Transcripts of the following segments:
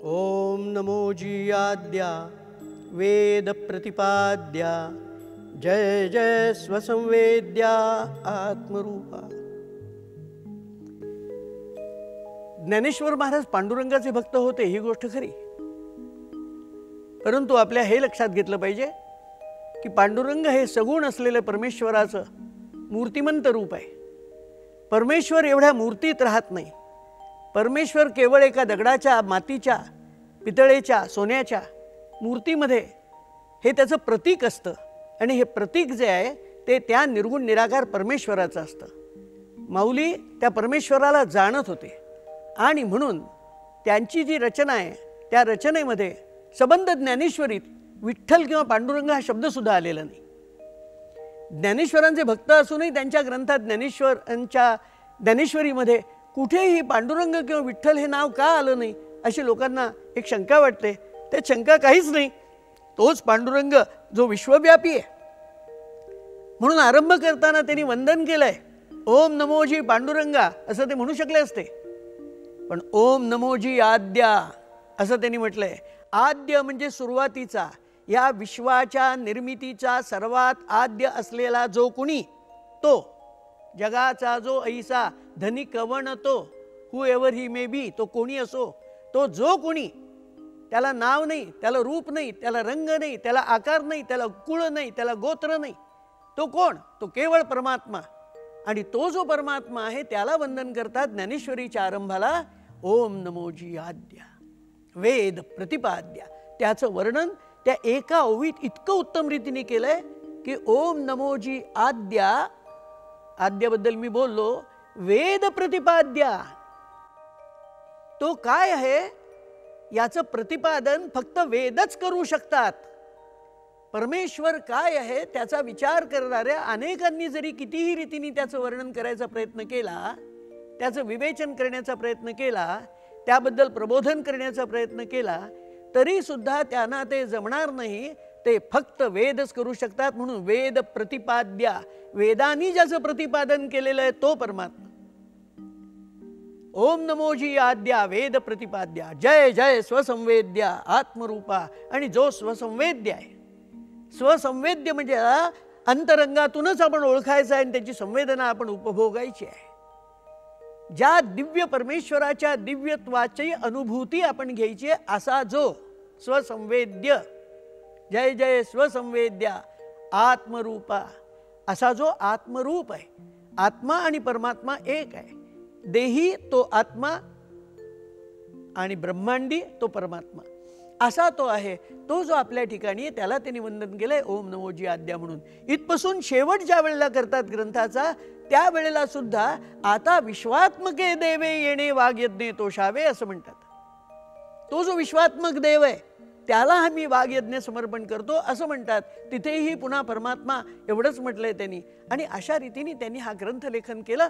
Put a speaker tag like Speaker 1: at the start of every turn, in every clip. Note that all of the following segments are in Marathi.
Speaker 1: ओम नमो जीयाद्या वेद प्रतिपाद्या जय जय स्वसंवेद्या आत्मरूपा। ज्ञानेश्वर महाराज पांडुरंगाचे भक्त होते ही गोष्ट खरी, परंतु आपल्या हे लक्षात घेतलं पाहिजे की पांडुरंग हे सगुण असलेले परमेश्वराचं मूर्तिमंत रूप आहे। परमेश्वर एवढ्या मूर्तीत राहत नाही। परमेश्वर केवळ एका दगडाच्या, मातीच्या, पितळेच्या, सोन्याच्या मूर्तीमध्ये हे त्याचं प्रतीक असतं आणि हे प्रतीक जे आहे ते त्या निर्गुण निराकार परमेश्वराचं असतं। माऊली त्या परमेश्वराला जाणत होते आणि म्हणून त्यांची जी रचना आहे त्या रचनेमध्ये संबंध ज्ञानेश्वरीत विठ्ठल किंवा पांडुरंग हा शब्दसुद्धा आलेला नाही। ज्ञानेश्वरांचे भक्त असूनही त्यांच्या ग्रंथात ज्ञानेश्वरीमध्ये कुठेही पांडुरंग किंवा विठ्ठल हे नाव का आलं नाही अशी लोकांना एक शंका वाटते। त्यात शंका काहीच नाही, तोच पांडुरंग जो विश्वव्यापी आहे। म्हणून आरंभ करताना त्यांनी वंदन केलंय, ओम नमोजी पांडुरंगा असं ते म्हणू शकले असते, पण ओम नमोजी आद्या असं त्यांनी म्हटलंय। आद्य म्हणजे सुरुवातीचा, या विश्वाच्या निर्मितीचा सर्वात आद्य असलेला जो कुणी, तो जगाचा जो ऐसा धनी कवण तो, हू एव्हर ही मे बी, तो कोणी असो, तो जो कोणी, त्याला नाव नाही, त्याला रूप नाही, त्याला रंग नाही, त्याला आकार नाही, त्याला कुळ नाही, त्याला गोत्र नाही, तो कोण? तो केवळ परमात्मा। आणि तो जो परमात्मा आहे त्याला वंदन करतात ज्ञानेश्वरीच्या आरंभाला ओम नमोजी आद्या वेद प्रतिपाद्या। त्याचं वर्णन त्या एका ओवीत इतकं उत्तम रीतीने केलंय की ओम नमोजी आद्या, आद्याबद्दल मी बोललो, वेद प्रतिपाद्या तो काय आहे याचं प्रतिपादन फक्त वेदच करू शकतात। परमेश्वर काय आहे त्याचा विचार करणाऱ्या अनेकांनी जरी कितीही रीतीने त्याचं वर्णन करायचा प्रयत्न केला, त्याचं विवेचन करण्याचा प्रयत्न केला, त्याबद्दल प्रबोधन करण्याचा प्रयत्न केला, तरी सुद्धा त्यांना ते जमणार नाही। ते फक्त वेदच करू शकतात। म्हणून वेद प्रतिपाद्या, वेदांनी ज्याचं प्रतिपादन केलेलं आहे तो परमात्मा। ओम नमोजी आद्या वेद प्रतिपाद्या जय जय स्वसंवेद्या आत्मरूपा। आणि जो स्वसंवेद्य आहे, स्वसंवेद्य म्हणजे अंतरंगातूनच आपण ओळखायचं आहे आणि त्याची संवेदना आपण उपभोगायची आहे। ज्या दिव्य परमेश्वराच्या दिव्यत्वाची अनुभूती आपण घ्यायची आहे असा जो स्वसंवेद्य, जय जय स्वसंवेद्या आत्मरूपा, असा जो आत्मरूप आहे। आत्मा आणि परमात्मा एक आहे। देही तो आत्मा आणि ब्रह्मांडी तो परमात्मा। असा तो आहे. तो जो आपल्या ठिकाणी आहे त्याला त्यांनी वंदन केलंय ओम नमोजी आद्या म्हणून. इथपासून शेवट ज्या वेळेला करतात ग्रंथाचा त्या वेळेला सुद्धा आता विश्वात्मके देवे येणे वाग्यज्ञे तोषावे असं म्हणतात. तो जो विश्वात्मक देव आहे त्याला आम्ही वाग्यज्ञ समर्पण करतो असं म्हणतात. तिथेही पुन्हा परमात्मा एवढंच म्हटलंय त्यांनी. आणि अशा रीतीने त्यांनी हा ग्रंथ लेखन केलं.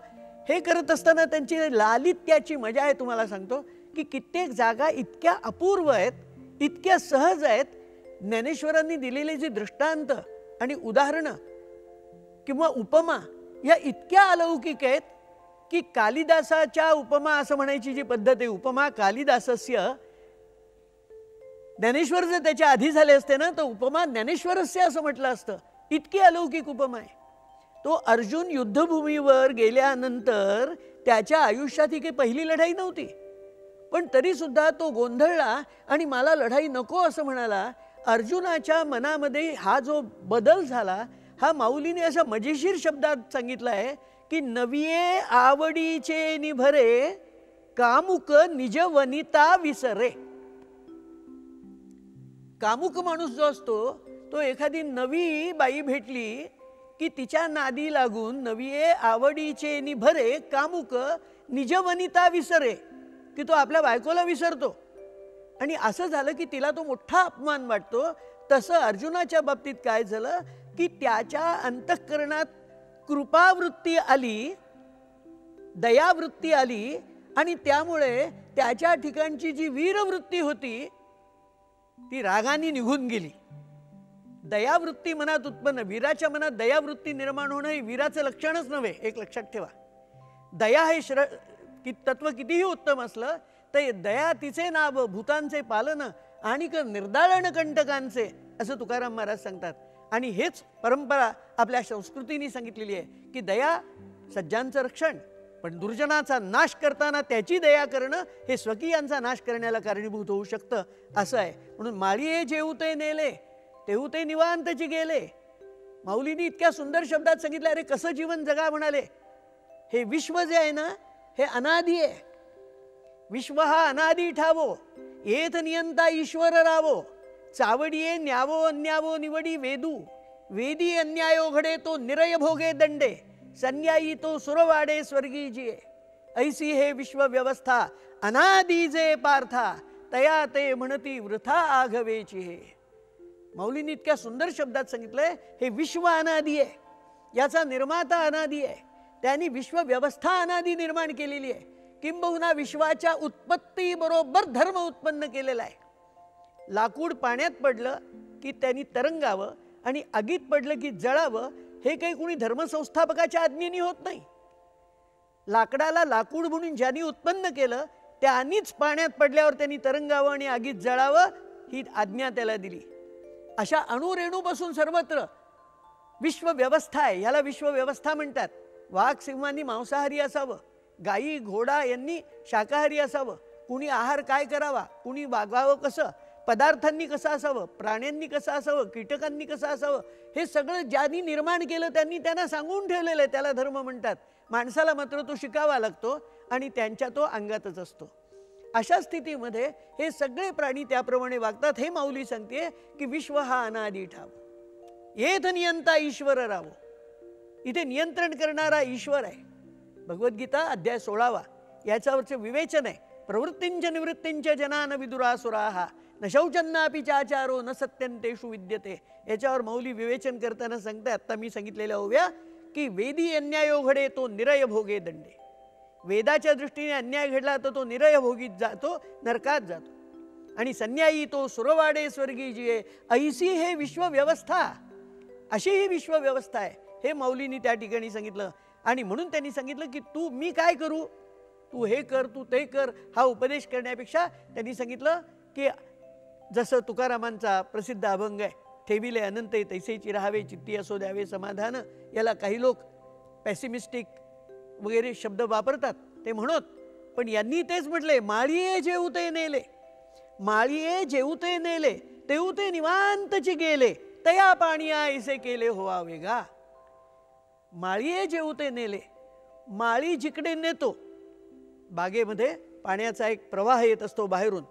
Speaker 1: हे करत असताना त्यांची लालित्याची मजा आहे. तुम्हाला सांगतो की कित्येक जागा इतक्या अपूर्व आहेत, इतक्या सहज आहेत. ज्ञानेश्वरांनी दिलेले जे दृष्टांत आणि उदाहरणं किंवा उपमा या इतक्या अलौकिक आहेत की कालिदासाच्या उपमा असं म्हणायची जी पद्धत आहे, उपमा कालिदासस्य, ज्ञानेश्वर जर त्याच्या आधी झाले असते ना तर उपमा ज्ञानेश्वरस्य असं म्हटलं असतं. इतकी अलौकिक उपमा आहे. तो अर्जुन युद्धभूमीवर गेल्यानंतर त्याच्या आयुष्यात ही काही पहिली लढाई नव्हती, पण तरी सुद्धा तो गोंधळला आणि मला लढाई नको असं म्हणाला. अर्जुनाच्या मनामध्ये हा जो बदल झाला हा माऊलीने अशा मजेशीर शब्दात सांगितला आहे की नविये आवडीचे निभरे कामुक निज वनिता विसरे. कामुक माणूस जो असतो तो एखादी नवी बाई भेटली की तिच्या नादी लागून नविये आवडीचे निभरे कामुक निज वनिता विसरे, की तो आपल्या बायकोला विसरतो. आणि असं झालं की तिला तो मोठा अपमान वाटतो. तसं अर्जुनाच्या बाबतीत काय झालं की त्याच्या अंतःकरणात कृपावृत्ती आली, दयावृत्ती आली आणि त्यामुळे त्याच्या ठिकाणची जी वीरवृत्ती होती ती रागाने निघून गेली. दयावृत्ती मनात उत्पन्न, वीराच्या मनात दयावृत्ती निर्माण होणं हे वीराचं लक्षणच नव्हे. एक लक्षात ठेवा, दया हे तत्व कितीही उत्तम असलं तर दया तिचे नाव भूतांचे पालन आणि निर्दाळण कंटकांचे असं तुकाराम महाराज सांगतात. आणि हेच परंपरा आपल्या संस्कृतीने सांगितलेली आहे की दया सज्जांचं रक्षण, पण दुर्जनाचा नाश करताना त्याची दया करणं हे स्वकीयांचा नाश करण्याला कारणीभूत होऊ शकतं असं आहे. म्हणून माळीये जेऊ ते नेले तेऊ ते निवांतची गेले. माऊलींनी इतक्या सुंदर शब्दात सांगितलं. अरे कसं जीवन जगा म्हणाले. हे विश्व जे आहे ना हे अनादी आहे. विश्व हा अनादी ठावो येथ नियंता ईश्वर रावो. चावडिये न्यावो अन्यावो निवडी वेदू. वेदी अन्यायो घडे तो निरय भोगे दंडे. संन्यायी तो सुरवाडे स्वर्गी जिये. ऐसी हे विश्व व्यवस्था अनादी जे पार्था. तया ते म्हणती वृथा आघवेची हे. माऊलींनी इतक्या सुंदर शब्दात सांगितलंय हे विश्व अनादी आहे, याचा निर्माता अनादी आहे. त्यांनी विश्व व्यवस्था अनादी निर्माण केलेली आहे. किंबहुना विश्वाच्या उत्पत्ती बरोबर धर्म उत्पन्न केलेला आहे. लाकूड पाण्यात पडलं की त्यांनी तरंगावं आणि आगीत पडलं की जळावं हे काही कुणी धर्मसंस्थापकाच्या आज्ञेने होत नाही. लाकडाला लाकूड म्हणून ज्यांनी उत्पन्न केलं त्यांनीच पाण्यात पडल्यावर त्यांनी तरंगावं आणि आगीत जळावं ही आज्ञा त्याला दिली. अशा अणुरेणूपासून सर्वत्र विश्वव्यवस्था आहे. याला विश्वव्यवस्था म्हणतात. वाघ सिंहांनी मांसाहारी असावं, गायी घोडा यांनी शाकाहारी असावं, कुणी आहार काय करावा, कुणी वागावं कसं, पदार्थांनी कसं असावं, प्राण्यांनी कसं असावं, कीटकांनी कसं असावं, हे सगळं ज्यांनी निर्माण केलं त्यांनी त्यांना सांगून ठेवलेलं आहे. त्याला धर्म म्हणतात. माणसाला मात्र तो शिकावा लागतो आणि त्यांच्या तो अंगातच असतो. अशा स्थितीमध्ये हे सगळे प्राणी त्याप्रमाणे वागतात. हे माऊली सांगते की विश्व हा अनादी ठाव येथ नियंता ईश्वर रावो. इथे नियंत्रण करणारा ईश्वर आहे. भगवद्गीता अध्याय 16 याच्यावरचे विवेचन आहे. प्रवृत्तींच निवृत्तींच जनान विदुरासुराः न शौचन्नापि चाचारो न सत्यंतेषु विद्यते. याच्यावर माऊली विवेचन करताना सांगते आत्ता मी सांगितलेल्या ओव्या की वेदी अन्यायो घडे तो निरय भोगे दंडे. वेदाच्या दृष्टीने अन्याय घडला तर तो निरय भोगीत जातो, नरकात जातो. आणि संन्यायी तो सुरवाडे स्वर्गी जिये. ऐसी हे विश्वव्यवस्था, अशी ही विश्वव्यवस्था आहे. हे माऊलींनी त्या ठिकाणी सांगितलं. आणि म्हणून त्यांनी सांगितलं की तू मी काय करू, तू हे कर तू ते कर हा उपदेश करण्यापेक्षा त्यांनी सांगितलं की जसं तुकारामांचा प्रसिद्ध अभंग आहे, ठेविले अनंत तैसेची राहावे चित्ती असो द्यावे समाधान. याला काही लोक पॅसिमिस्टिक वगैरे शब्द वापरतात ते म्हणत, पण यांनी तेच म्हटले माळीये जेवते नेले. माळीये जेवते नेले तेवते निवांतची गेले. तया पाणिया ऐसे केले होवा वेगा. माळीये जेवते नेले, माळी जिकडे नेतो. बागेमध्ये पाण्याचा एक प्रवाह येत असतो बाहेरून,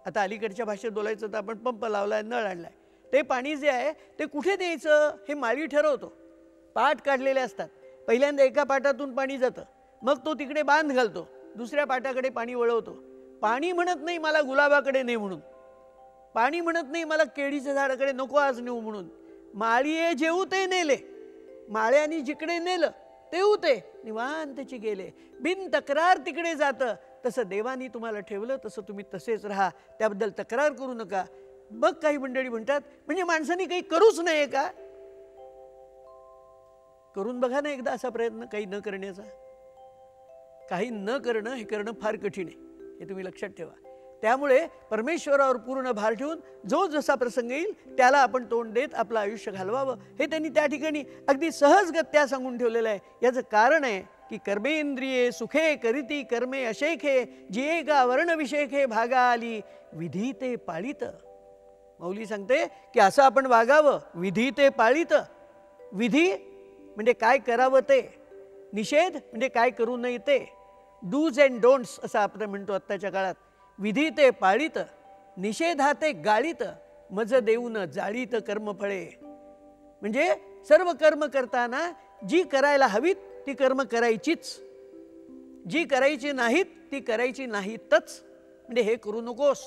Speaker 1: आता अलीकडच्या भाषेत बोलायचं तर आपण पंप लावलाय, नळ आणलाय. ते पाणी जे आहे ते कुठे द्यायचं हे माळी ठरवतो. पाट काढलेले असतात. पहिल्यांदा एका पाटातून पाणी जातं, मग तो तिकडे बांध घालतो, दुसऱ्या पाटाकडे पाणी वळवतो. पाणी म्हणत नाही मला गुलाबाकडे ने म्हणून, पाणी म्हणत नाही मला केळीच्या झाडाकडे नको आज नेऊ म्हणून. माळीये जेऊ ते नेले, माळ्यानी जिकडे नेलं तेऊ ते निवांतची गेले. बिन तक्रार तिकडे जातं. तसं देवानी तुम्हाला ठेवलं तसं तुम्ही तसेच राहा, त्याबद्दल तक्रार करू नका. मग काही मंडळी म्हणतात म्हणजे माणसाने काही करूच नये का? करून बघा ना एकदा असा प्रयत्न काही न करण्याचा. काही न करणं हे करणं फार कठीण आहे, हे तुम्ही लक्षात ठेवा. त्यामुळे परमेश्वरावर पूर्ण भार ठेवून जो जसा प्रसंग येईल त्याला आपण तोंड देत आपलं आयुष्य घालवावं, हे त्यांनी त्या ठिकाणी अगदी सहजगत्या सांगून ठेवलेलं आहे. याचं कारण आहे की कर्मेंद्रिये सुखे करीती कर्मे अशेखे, जिये का वर्णविषेखे भागा आली विधी ते पाळीत. मौली सांगते की असं आपण वागावं, विधी ते पाळीत. विधी म्हणजे काय करावं ते, निषेध म्हणजे काय करू नये ते. डूज अँड डोंट्स असं आपण म्हणतो आत्ताच्या काळात. विधी ते पाळीत, निषेधाते गाळीत, मज देऊन जाळीत कर्मफळे. म्हणजे सर्व कर्म करताना जी करायला हवीत ती कर्म करायचीच, जी करायची नाहीत ती करायची नाहीतच. म्हणजे हे करू नकोस,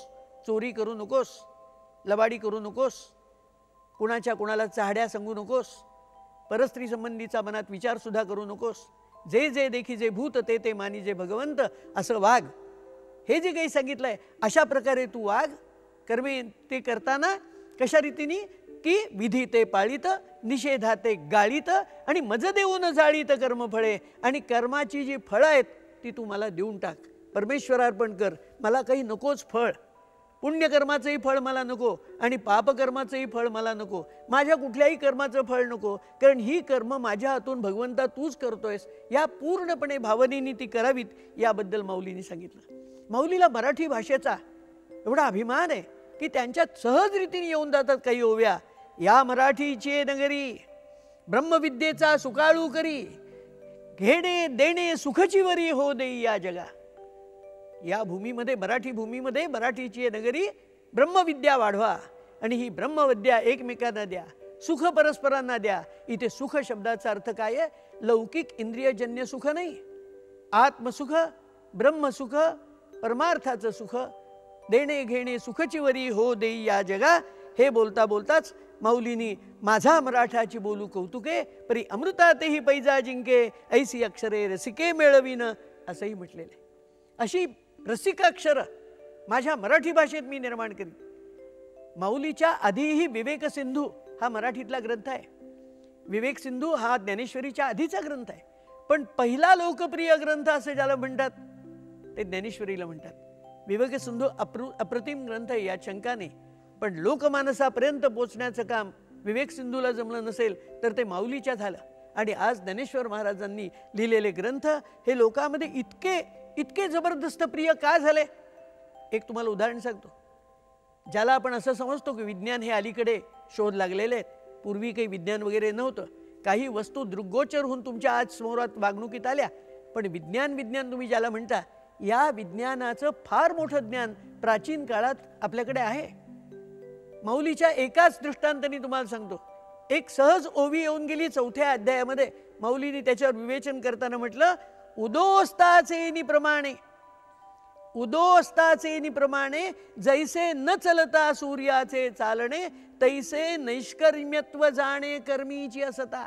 Speaker 1: चोरी करू नकोस, लबाडी करू नकोस, कुणाला चाहड्या सांगू नकोस, परस्त्री संबंधीचा मनात विचारसुद्धा करू नकोस. जे जे देखी जे भूत ते ते मानी जे भगवंत, असं वाघ. हे जे काही सांगितलं आहे अशा प्रकारे तू वाघ. कर्मे ते करताना कशा रीतीने की विधी ते पाळीत, निषेधा ते गाळीत, आणि मज देऊन जाळीत कर्मफळे. आणि कर्माची जी फळं आहेत ती तू मला देऊन टाक, परमेश्वरार्पण कर, मला काही नकोच फळ. पुण्यकर्माचंही फळ मला नको आणि पापकर्माचंही फळ मला नको, माझ्या कुठल्याही कर्माचं फळ नको, कारण ही कर्म माझ्या हातून भगवंता तूच करतोयस. या पूर्णपणे भावनेने ती करावीत याबद्दल माऊलींनी सांगितलं. माऊलीला मराठी भाषेचा एवढा अभिमान आहे की त्यांच्यात सहज रीतीने येऊन जातात काही ओव्या. या मराठीचे नगरी ब्रह्मविद्येचा सुकाळू करी, घेणे देणे सुखची वरी हो देई या जगा. या भूमीमध्ये, मराठी भूमीमध्ये मराठीची नगरी ब्रह्मविद्या वाढवा आणि ही ब्रह्मविद्या एकमेकांना द्या, सुख परस्परांना द्या. इथे सुख शब्दाचा अर्थ काय आहे? लौकिक इंद्रियजन्य सुख नाही, आत्मसुख, ब्रह्मसुख, परमार्थाचं सुख. देणे घेणे सुखची वरी हो देई या जगा. हे बोलता बोलताच माऊलीनी माझा मराठाची बोलू कौतुके, परी अमृतातेही पैजा जिंके, ऐसी अक्षरे रसिके मेळवीन असंही म्हटलेलं आहे. अशी रसिकाक्षर माझ्या मराठी भाषेत मी निर्माण करीन. माऊलीच्या आधीही विवेक सिंधू हा मराठीतला ग्रंथ आहे. विवेक सिंधू हा ज्ञानेश्वरीच्या आधीचा ग्रंथ आहे, पण पहिला लोकप्रिय ग्रंथ असं ज्याला म्हणतात ते ज्ञानेश्वरीला म्हणतात. विवेक सिंधू अप्रतिम ग्रंथ आहे यात शंका नाही, पण लोकमानसापर्यंत पोचण्याचं काम विवेक सिंधूला जमलं नसेल तर ते माऊलीच्या झालं. आणि आज ज्ञानेश्वर महाराजांनी लिहिलेले ग्रंथ हे लोकांमध्ये इतके जबरदस्त प्रिय का झाले? एक तुम्हाला उदाहरण सांगतो. ज्याला आपण असं समजतो की विज्ञान हे अलीकडे शोध लागलेले आहेत, पूर्वी काही विज्ञान वगैरे नव्हतं, काही वस्तू दृग्गोचर होऊन तुमच्या आज समोरात वागणुकीत आल्या, पण विज्ञान तुम्ही ज्याला म्हणता, या विज्ञानाचं फार मोठं ज्ञान प्राचीन काळात आपल्याकडे आहे. माऊलीच्या एकाच दृष्टांताने तुम्हाला सांगतो. एक सहज ओवी येऊन गेली 4थ्या अध्यायामध्ये. माऊलीने त्याच्यावर विवेचन करताना म्हटलं, उदोस्ताचेनी प्रमाणे, उदोस्ताचेनी प्रमाणे जैसे न चलता सूर्याचे चालणे, तैसे नैष्कर्म्यत्व जाणे कर्मीची असता.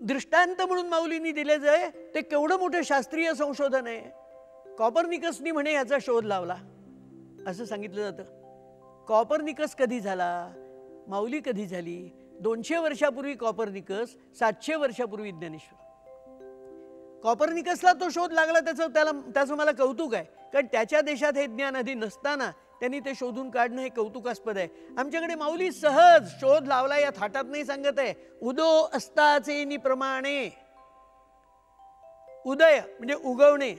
Speaker 1: दृष्टांत म्हणून माऊलींनी दिले जाय ते केवढं मोठं शास्त्रीय संशोधन आहे. कॉपर्निकसनी म्हणे याचा शोध लावला असं सांगितलं जातं. कॉपर्निकस कधी झाला? माऊली कधी झाली? 200 वर्षापूर्वी कॉपर्निकस, 700 वर्षापूर्वी ज्ञानेश्वर. कॉपर्निकसला तो शोध लागला, त्याचं मला कौतुक आहे, कारण त्याच्या देशात हे ज्ञान आधी नसताना त्यांनी ते शोधून काढणं हे कौतुकास्पद आहे. आमच्याकडे माऊली सहज शोध लावला या थाटात नाही सांगत आहे. उदो अस्ताचेनी प्रमाणे. उदय म्हणजे उगवणे,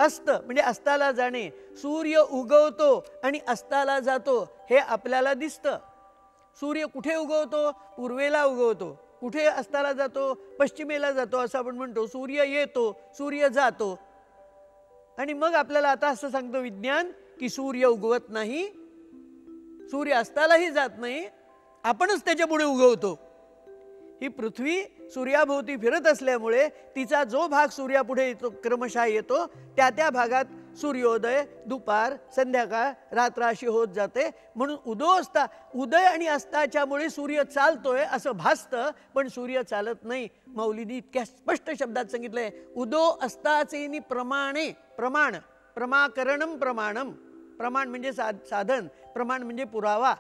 Speaker 1: अस्त म्हणजे अस्ताला जाणे. सूर्य उगवतो आणि अस्ताला जातो हे आपल्याला दिसतं. सूर्य कुठे उगवतो? पूर्वेला उगवतो. कुठे अस्ताला जातो? पश्चिमेला जातो असं आपण म्हणतो. सूर्य येतो, सूर्य जातो. आणि मग आपल्याला आता असं सांगतो विज्ञान की सूर्य उगवत नाही, सूर्य अस्तालाही जात नाही, आपणच त्याच्या पुढे उगवतो. ही पृथ्वी सूर्याभोवती फिरत असल्यामुळे तिचा जो भाग सूर्यापुढे येतो क्रमशः येतो त्या त्या भागात सूर्योदय, दुपार, संध्याकाळ, रात्र अशी होत जाते. म्हणून उदय आणि अस्ताच्यामुळे सूर्य चालतोय असं भासतं, पण सूर्य चालत नाही. माऊलींनी इतक्या स्पष्ट शब्दात सांगितलंय, उदो अस्ताचेनी प्रमाणे. प्रमाकरणम प्रमाणम. प्रमाण म्हणजे साधन, प्रमाण म्हणजे पुरावा,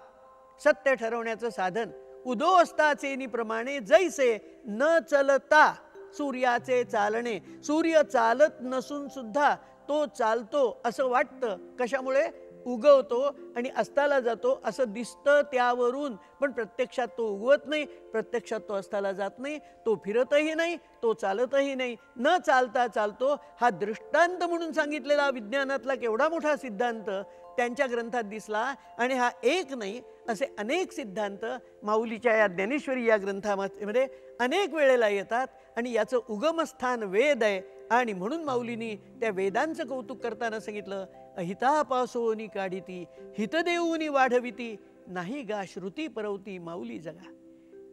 Speaker 1: सत्य ठरवण्याचं साधन. उदो अस्ताचेनी प्रमाणे जैसे न चलता सूर्याचे चालणे. सूर्य चालत नसून सुद्धा तो चालतो असं वाटतं. कशामुळे? उगवतो आणि अस्ताला जातो असं दिसतं त्यावरून, पण प्रत्यक्षात तो उगवत नाही, प्रत्यक्षात तो अस्ताला जात नाही, तो फिरतही नाही, तो चालतही नाही. न चालता चालतो हा दृष्टांत म्हणून सांगितलेला विज्ञानातला केवढा मोठा सिद्धांत त्यांच्या ग्रंथात दिसला. आणि हा एक नाही, असे अनेक सिद्धांत माऊलीच्या या ज्ञानेश्वरी या ग्रंथामध्ये अनेक वेळेला येतात. आणि याचं उगमस्थान वेद आहे. आणि म्हणून माऊलींनी त्या वेदांचं कौतुक करताना सांगितलं, अहितापासोनी काढिती हित देऊनी वाढविती, नाही गा श्रुती परवती माऊली जगा.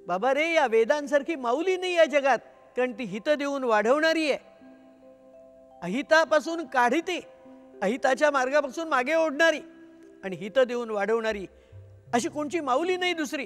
Speaker 1: बाबा रे, या वेदांसारखी माऊली नाही या जगात, कारण ती हित देऊन वाढवणारी आहे. अहितापासून काढिती, अहिताच्या मार्गापासून मागे ओढणारी आणि हित देऊन वाढवणारी अशी कोणची माऊली नाही दुसरी.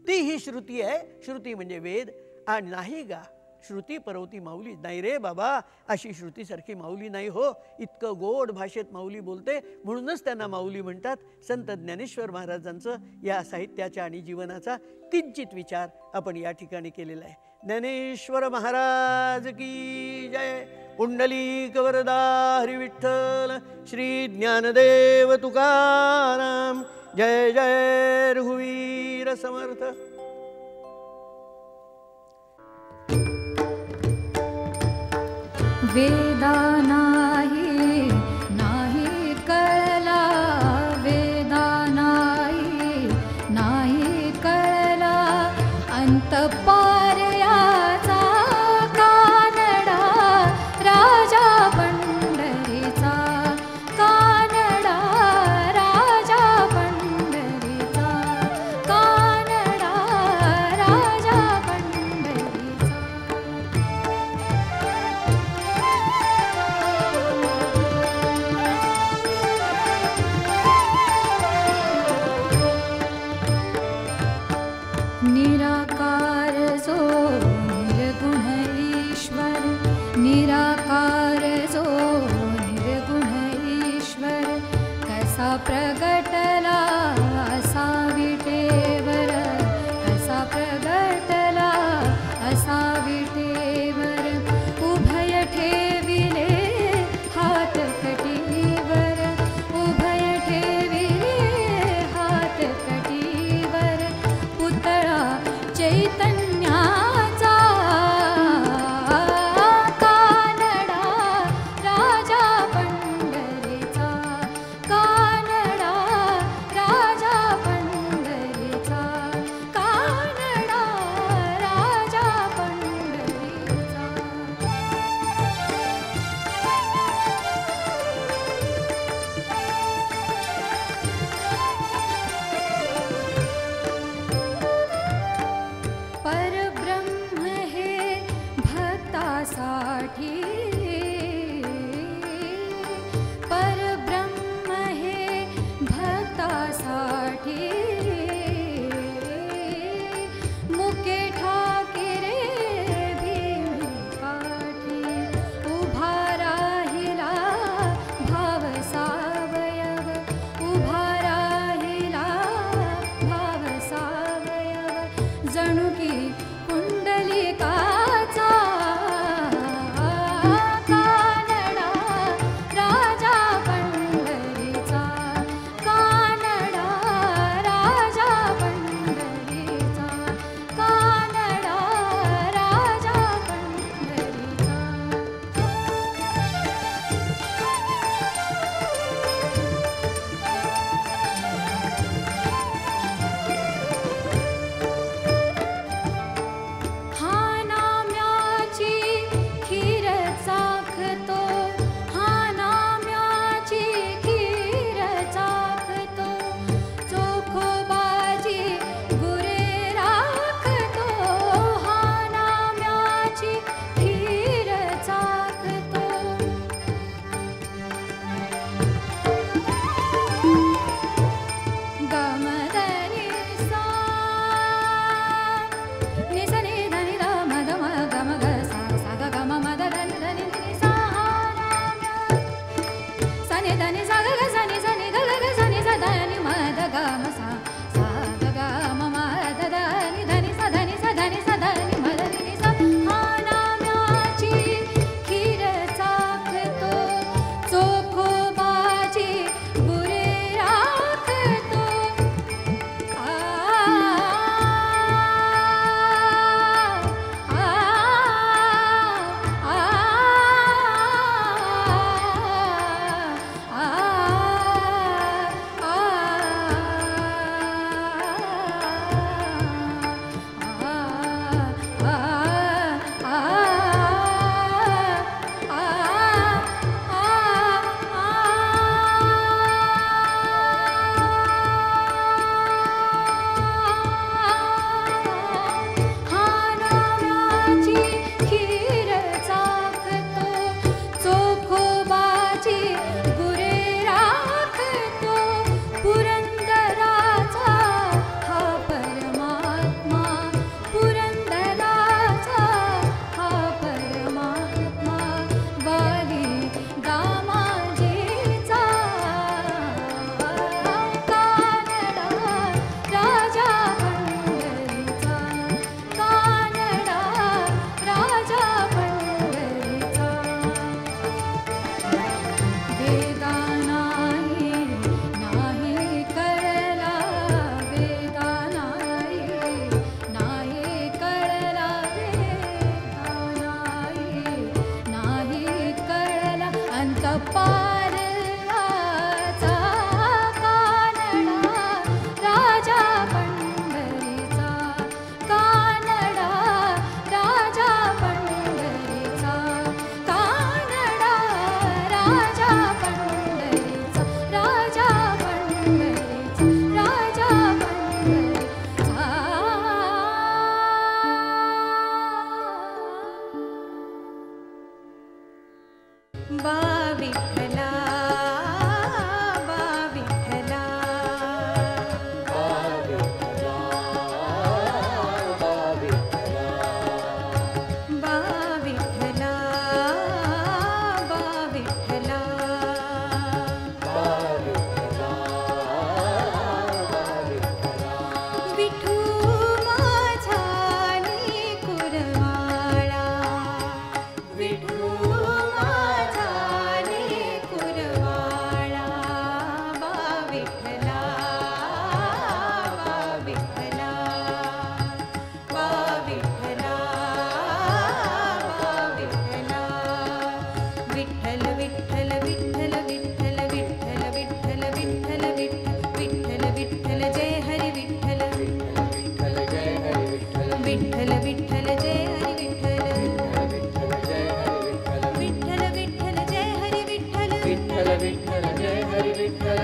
Speaker 1: ती ही श्रुती आहे. श्रुती म्हणजे वेद. आणि नाही गा श्रुती परवती माऊली, नाही रे बाबा, अशी श्रुतीसारखी माऊली नाही हो. इतकं गोड भाषेत माऊली बोलते, म्हणूनच त्यांना माऊली म्हणतात. संत ज्ञानेश्वर महाराजांचं या साहित्याच्या आणि जीवनाचा किंचित विचार आपण या ठिकाणी केलेला आहे. ज्ञानेश्वर महाराज की जय. पुंडलिक वरदा हरी विठ्ठल. श्री ज्ञानदेव तुकाराम. जय जय रघुवीर समर्थ.
Speaker 2: वेदा नाही नाही कळला, वेदा नाही नाही कळला, अंतपार याचा कानडा राजा पंढरीचा, कानडा राजा पंढरीचा, कानडा राजा पंढरीचा. निराकार जो निर्गुण ईश्वर, निराकार जो निर्गुण ईश्वर, कसा प्रगटला असा विटेवर, कसा प्रगटला असा विटेवर, उभय ठेविले हात कटीवर, उभय ठेविले हात कटीवर, पुतळा चैतन्याचा, कानडा राजा पंढरीचा, कानडा राजा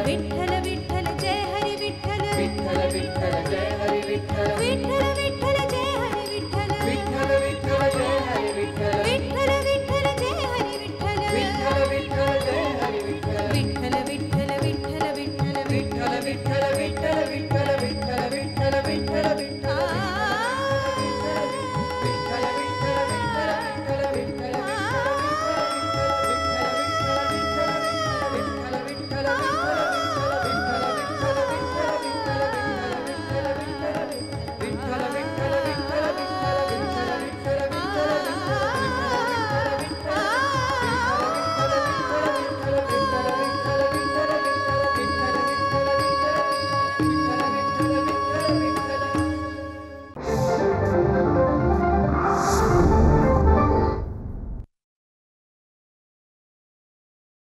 Speaker 2: विठ्ठल